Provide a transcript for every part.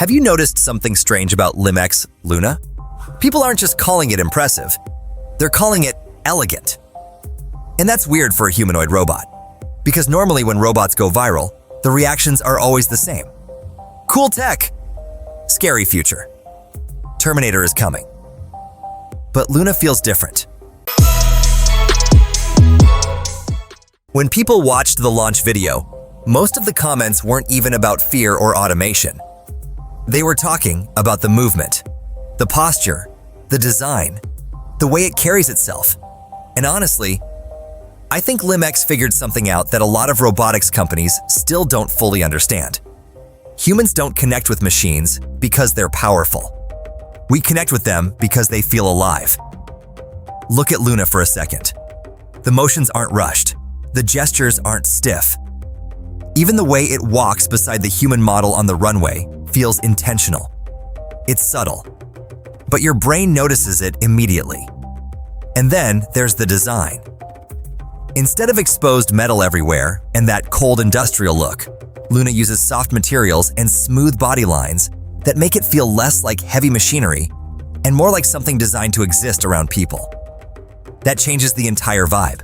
Have you noticed something strange about LimX Luna? People aren't just calling it impressive, they're calling it elegant. And that's weird for a humanoid robot, because normally when robots go viral, the reactions are always the same. Cool tech, scary future, Terminator is coming. But Luna feels different. When people watched the launch video, most of the comments weren't even about fear or automation. They were talking about the movement, the posture, the design, the way it carries itself. And honestly, I think LimX figured something out that a lot of robotics companies still don't fully understand. Humans don't connect with machines because they're powerful. We connect with them because they feel alive. Look at Luna for a second. The motions aren't rushed. The gestures aren't stiff. Even the way it walks beside the human model on the runway feels intentional. It's subtle, but your brain notices it immediately. And then there's the design. Instead of exposed metal everywhere and that cold industrial look, Luna uses soft materials and smooth body lines that make it feel less like heavy machinery and more like something designed to exist around people. That changes the entire vibe.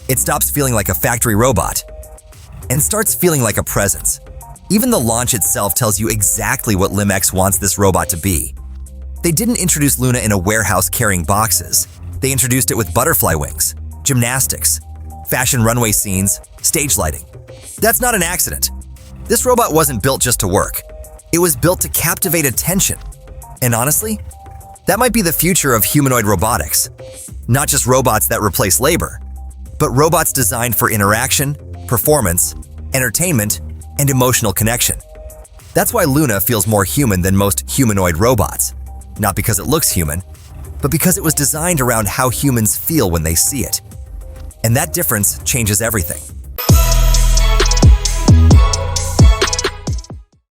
It stops feeling like a factory robot and starts feeling like a presence. Even the launch itself tells you exactly what LimX wants this robot to be. They didn't introduce Luna in a warehouse carrying boxes. They introduced it with butterfly wings, gymnastics, fashion runway scenes, stage lighting. That's not an accident. This robot wasn't built just to work. It was built to captivate attention. And honestly, that might be the future of humanoid robotics. Not just robots that replace labor, but robots designed for interaction, performance, entertainment, and emotional connection. That's why Luna feels more human than most humanoid robots. Not because it looks human, but because it was designed around how humans feel when they see it. And that difference changes everything.